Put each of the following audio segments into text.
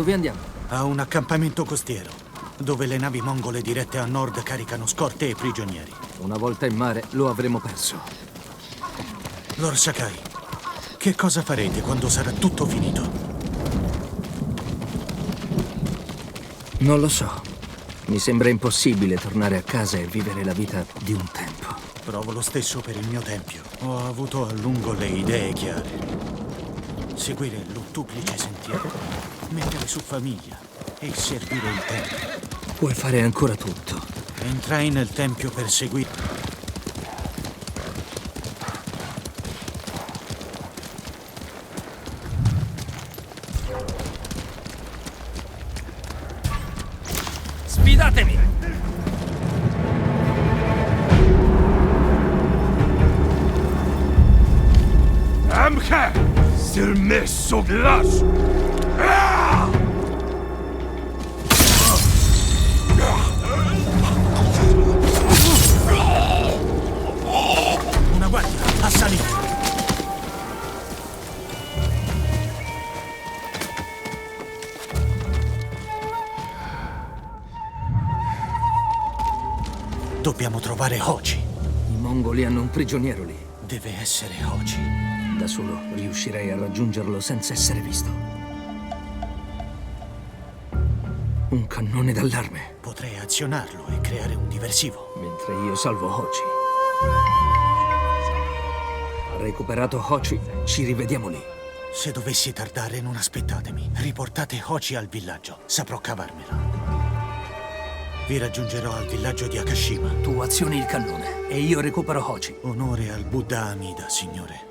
Dove andiamo? A un accampamento costiero, dove le navi mongole dirette a nord caricano scorte e prigionieri. Una volta in mare lo avremo perso. Lord Sakai, che cosa farete quando sarà tutto finito? Non lo so. Mi sembra impossibile tornare a casa e vivere la vita di un tempo. Provo lo stesso per il mio tempio. Ho avuto a lungo le idee chiare. Seguire l'ottuplice sentiero, mettere su famiglia e servire il tempio. Puoi fare ancora tutto. Entrai nel tempio per seguire. Sfidatemi! Amche! Sil messo glass! Una guardia, a salire! Dobbiamo trovare Hoji. I mongoli hanno un prigioniero lì. Deve essere Hoji. Da solo riuscirei a raggiungerlo senza essere visto. Un cannone d'allarme. Potrei azionarlo e creare un diversivo. Mentre io salvo Hochi. Recuperato Hochi, ci rivediamo lì. Se dovessi tardare, non aspettatemi. Riportate Hoji al villaggio. Saprò cavarmela. Vi raggiungerò al villaggio di Akashima. Tu azioni il cannone e io recupero Hochi. Onore al Buddha Amida, signore.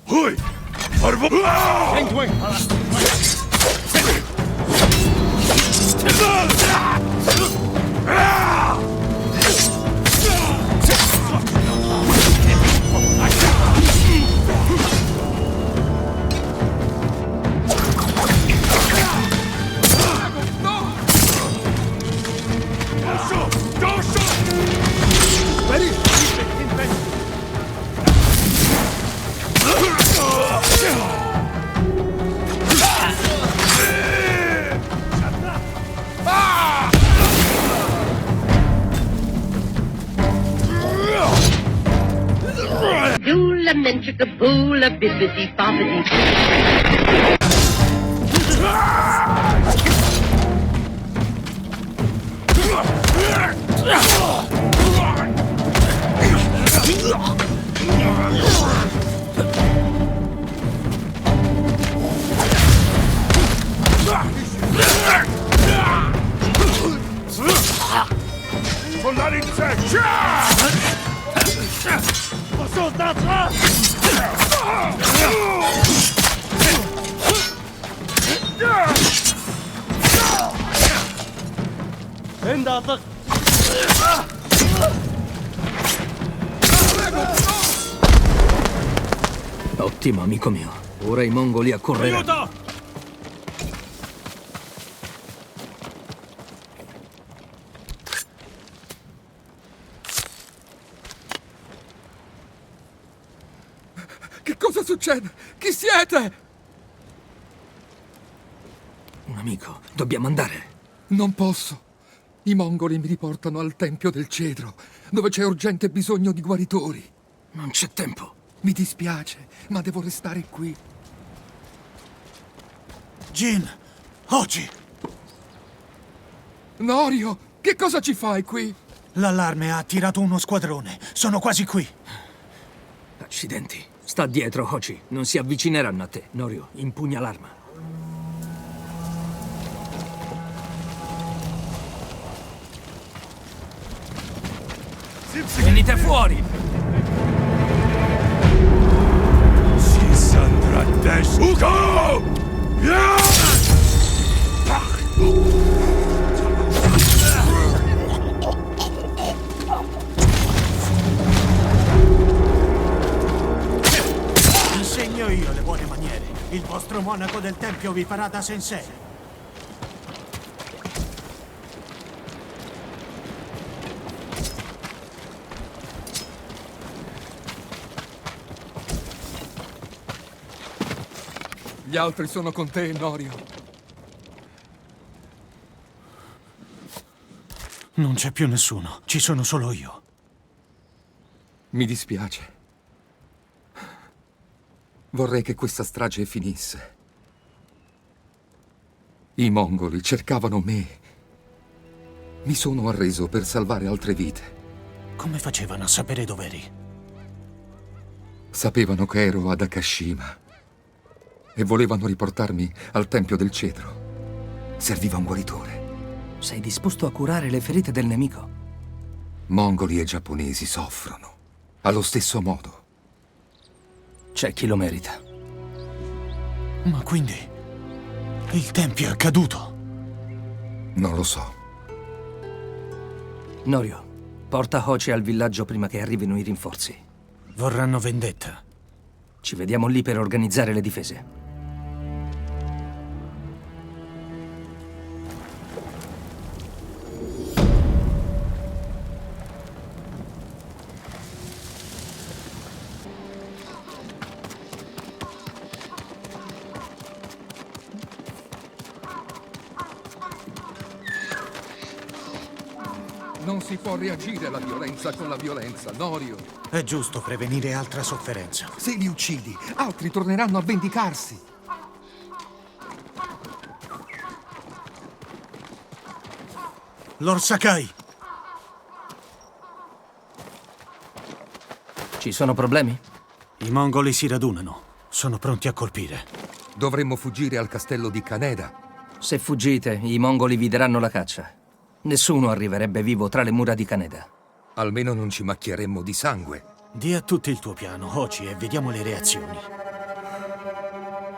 Hui! Arvo! Doola menchika boola bibbidi bobbidi. Soldati in sé! Ottimo, amico mio. Ora i mongoli accorreranno. Che cosa succede? Chi siete? Un amico. Dobbiamo andare. Non posso. I mongoli mi riportano al Tempio del Cedro, dove c'è urgente bisogno di guaritori. Non c'è tempo. Mi dispiace, ma devo restare qui. Jin! Hoji! Norio, che cosa ci fai qui? L'allarme ha attirato uno squadrone. Sono quasi qui. Accidenti. Sta dietro, Hochi. Non si avvicineranno a te. Norio, impugna l'arma. Venite fuori! Sandra Dash. Ugo! Yeah! Insegno io le buone maniere. Il vostro monaco del tempio vi farà da sensei. Gli altri sono con te, Norio. Non c'è più nessuno. Ci sono solo io. Mi dispiace. Vorrei che questa strage finisse. I mongoli cercavano me. Mi sono arreso per salvare altre vite. Come facevano a sapere dov'eri? Sapevano che ero ad Akashima e volevano riportarmi al Tempio del Cedro. Serviva un guaritore. Sei disposto a curare le ferite del nemico? Mongoli e giapponesi soffrono allo stesso modo. C'è chi lo merita. Ma quindi il tempio è caduto? Non lo so. Norio, porta Hochi al villaggio prima che arrivino i rinforzi. Vorranno vendetta. Ci vediamo lì per organizzare le difese. Non si può reagire alla violenza con la violenza, Norio. È giusto prevenire altra sofferenza. Se li uccidi, altri torneranno a vendicarsi. Lord Sakai! Ci sono problemi? I mongoli si radunano. Sono pronti a colpire. Dovremmo fuggire al castello di Kaneda. Se fuggite, i mongoli vi daranno la caccia. Nessuno arriverebbe vivo tra le mura di Kaneda. Almeno non ci macchieremmo di sangue. Di a tutti il tuo piano, Hochi, e vediamo le reazioni.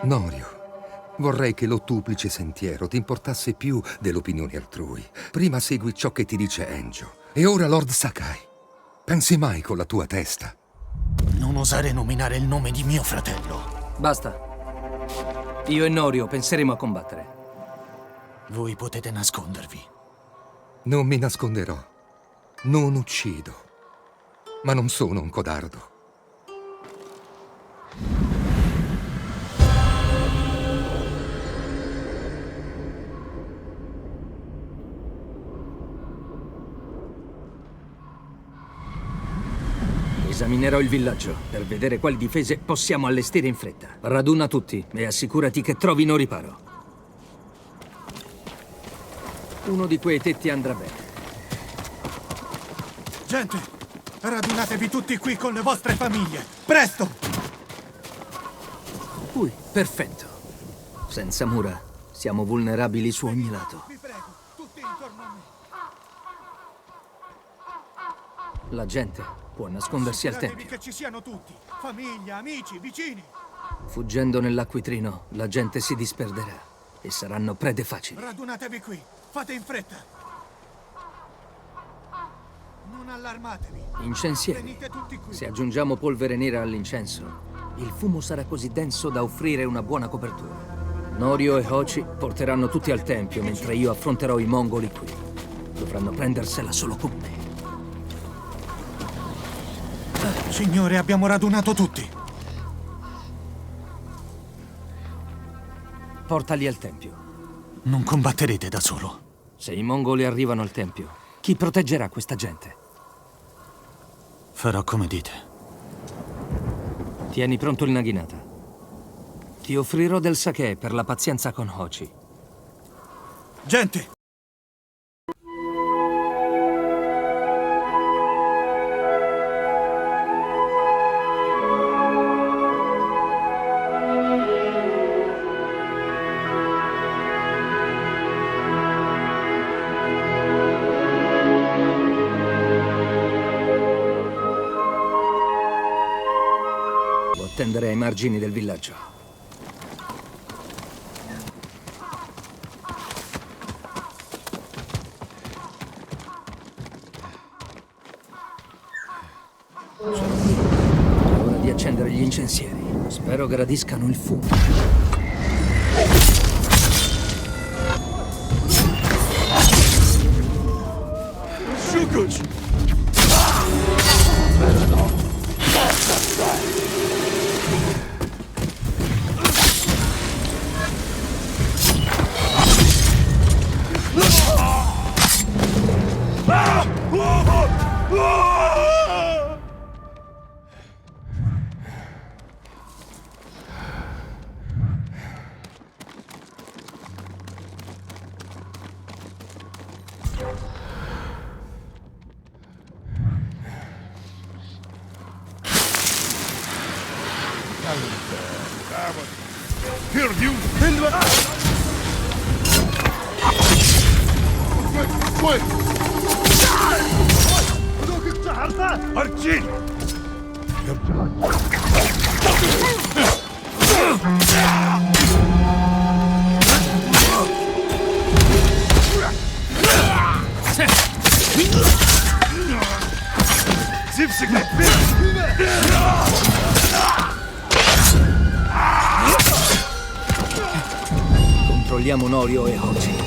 Norio, vorrei che l'ottuplice sentiero ti importasse più dell'opinione altrui. Prima segui ciò che ti dice Enjo. E ora Lord Sakai. Pensi mai con la tua testa? Non osare nominare il nome di mio fratello. Basta. Io e Norio penseremo a combattere. Voi potete nascondervi. Non mi nasconderò. Non uccido. Ma non sono un codardo. Esaminerò il villaggio per vedere quali difese possiamo allestire in fretta. Raduna tutti e assicurati che trovino riparo. Uno di quei tetti andrà bene. Gente, radunatevi tutti qui con le vostre famiglie. Presto! Perfetto. Senza mura, siamo vulnerabili su ogni lato. Vi prego, tutti intorno a me. La gente può nascondersi al Assicuratevi tempio. che ci siano tutti. Famiglia, amici, vicini. Fuggendo nell'acquitrino, la gente si disperderà e saranno prede facili. Radunatevi qui. Fate in fretta. Non allarmatevi. Incensieri. Venite tutti qui. Se aggiungiamo polvere nera all'incenso, il fumo sarà così denso da offrire una buona copertura. Norio e Hochi porteranno tutti al tempio, mentre io affronterò i mongoli qui. Dovranno prendersela solo con me. Signore, abbiamo radunato tutti. Portali al tempio. Non combatterete da solo. Se i mongoli arrivano al tempio, chi proteggerà questa gente? Farò come dite. Tieni pronto il naginata. Ti offrirò del sake per la pazienza con Hochi. Gente! attendere ai margini del villaggio. Sono qui. È ora di accendere gli incensieri. Spero gradiscano il fumo. Szukać! Perdiu! Arcin! Zipsik! Controlliamo Norio e Hoci.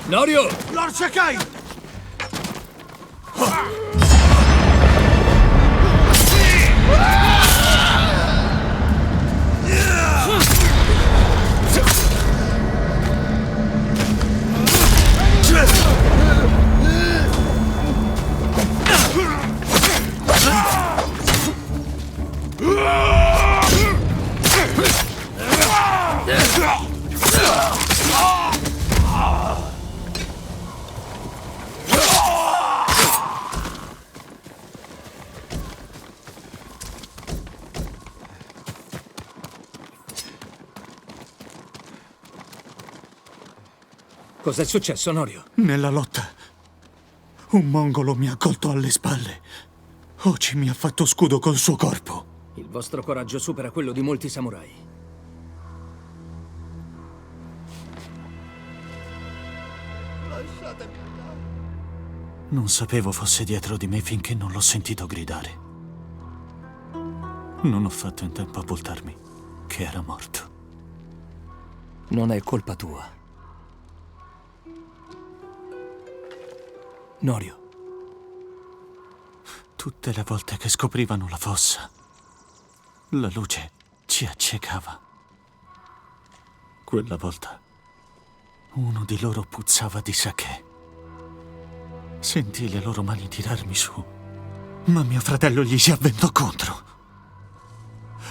Norio! Lord Sakai! Cos'è successo, Norio? Nella lotta, un mongolo mi ha colto alle spalle. Hoci mi ha fatto scudo col suo corpo. Il vostro coraggio supera quello di molti samurai. Non sapevo fosse dietro di me finché non l'ho sentito gridare. Non ho fatto in tempo a voltarmi, che era morto. Non è colpa tua. Norio. Tutte le volte che scoprivano la fossa, la luce ci accecava. Quella volta, uno di loro puzzava di sake. Sentii le loro mani tirarmi su, ma mio fratello gli si avventò contro.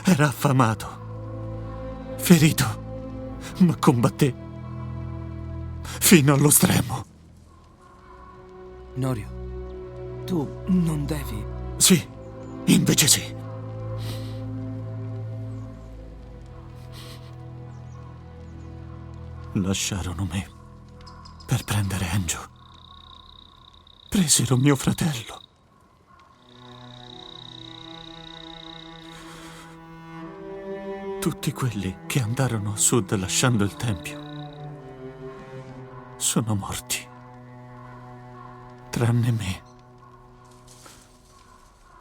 Era affamato, ferito, ma combatté fino allo stremo. Norio, tu non devi... Sì, invece sì. Lasciarono me per prendere Enjo. Presero mio fratello. Tutti quelli che andarono a sud lasciando il tempio sono morti. Tranne me.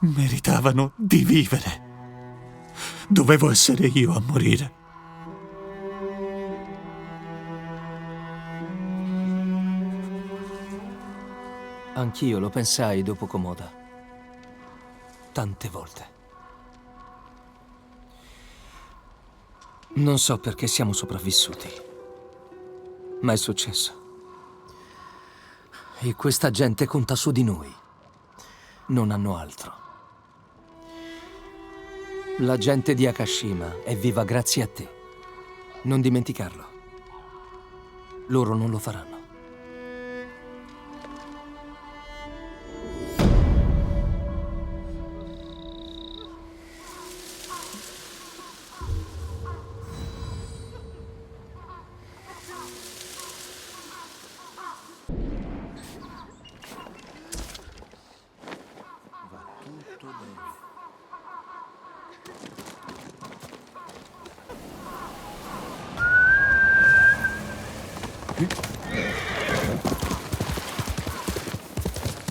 Meritavano di vivere. Dovevo essere io a morire. Anch'io lo pensai dopo Komoda. Tante volte. Non so perché siamo sopravvissuti. Ma è successo. E questa gente conta su di noi. Non hanno altro. La gente di Akashima è viva grazie a te. Non dimenticarlo. Loro non lo faranno.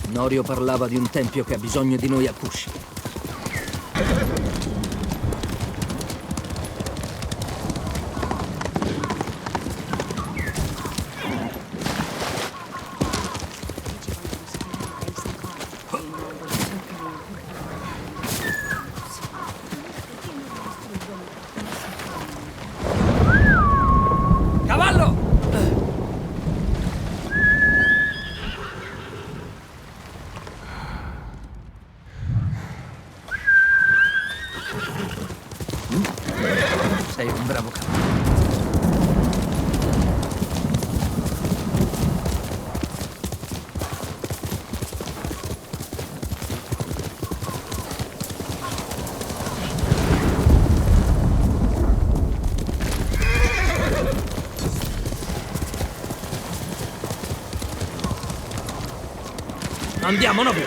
Norio parlava di un tempio che ha bisogno di noi a Kushi. Cavallo! Sei un bravo cavallo. Andiamo, Nobu!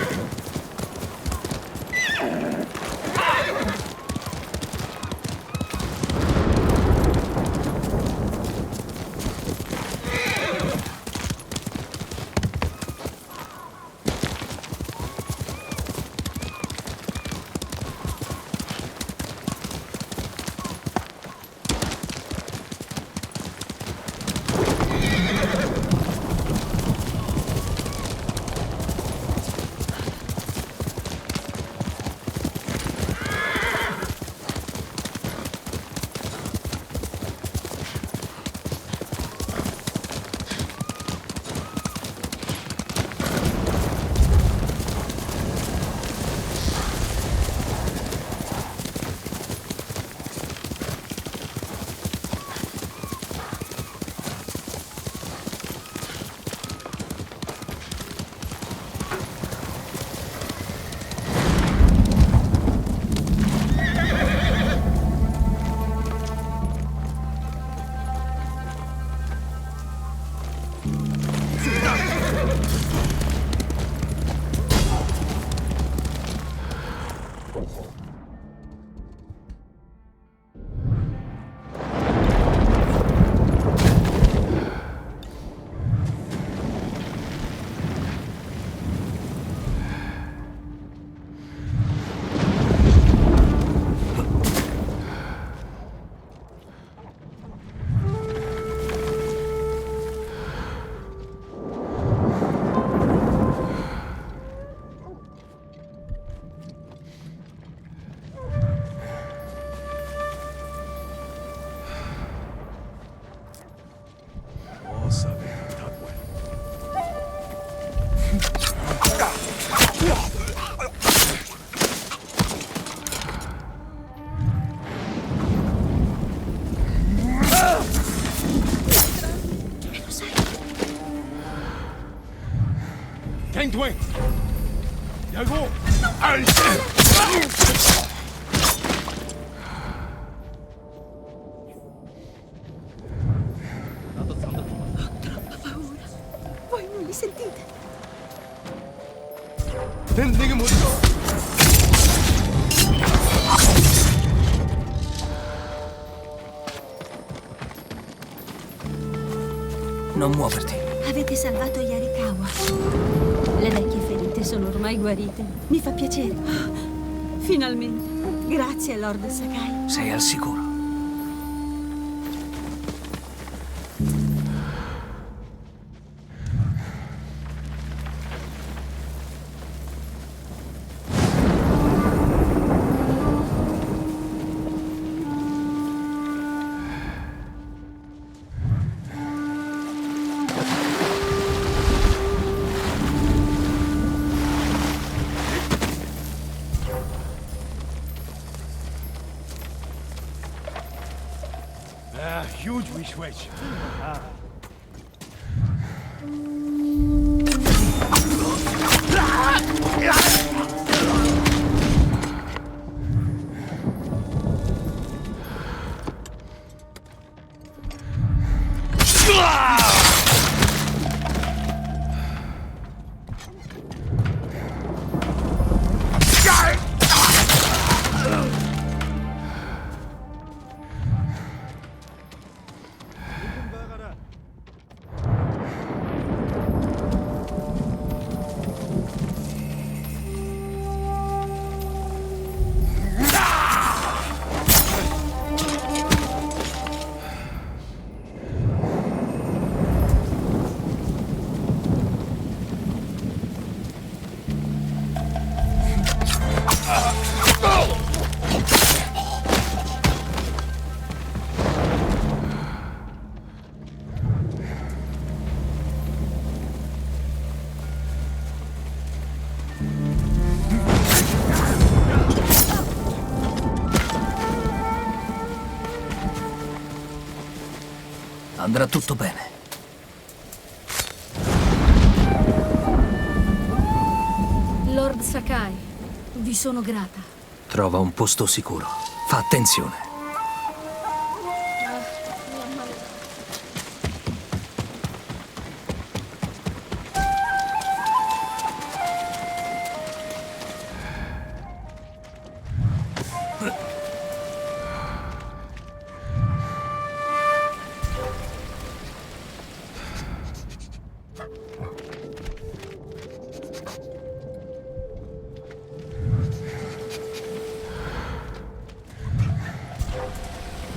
Tendue! Yago! Voi non li sentite? 내게 못 줘. Non muoverti. Avete salvato Yarikawa. Le vecchie ferite sono ormai guarite. Mi fa piacere. Finalmente. Grazie, Lord Sakai. Sei al sicuro. Huge wish wedge. Andrà tutto bene. Lord Sakai, vi sono grata. Trova un posto sicuro. Fa attenzione.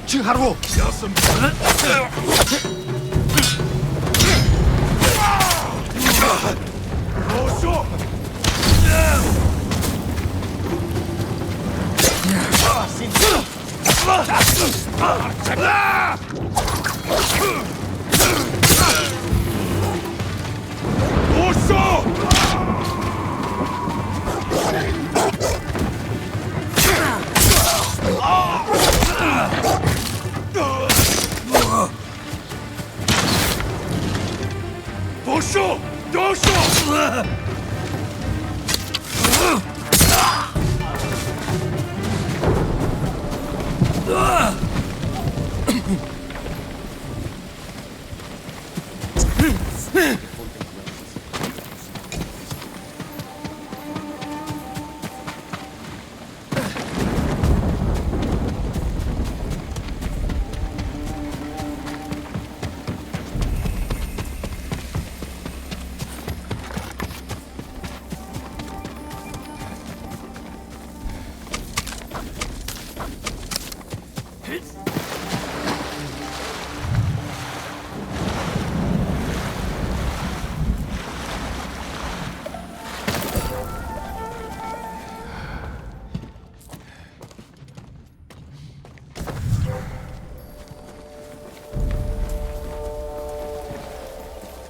칭하루. 어쇼. 어쇼. 도쇼! 도쇼!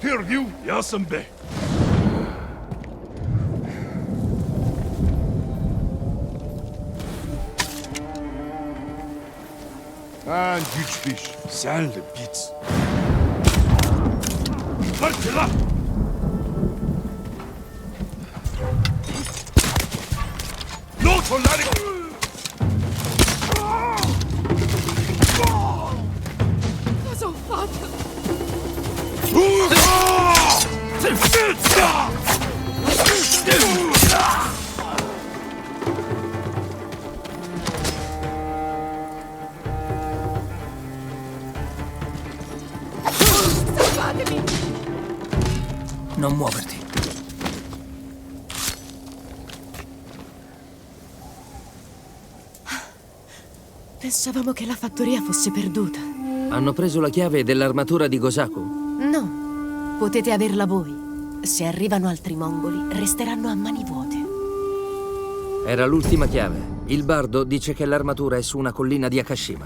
Пердю, я 선배. Een güçfiş, senle bit. Parçala! Notoları! Cosa ho fatto? Salvatemi! Non muoverti. Pensavamo che la fattoria fosse perduta. Hanno preso la chiave dell'armatura di Gosaku? No, potete averla voi. Se arrivano altri mongoli, resteranno a mani vuote. Era l'ultima chiave. Il bardo dice che l'armatura è su una collina di Akashima.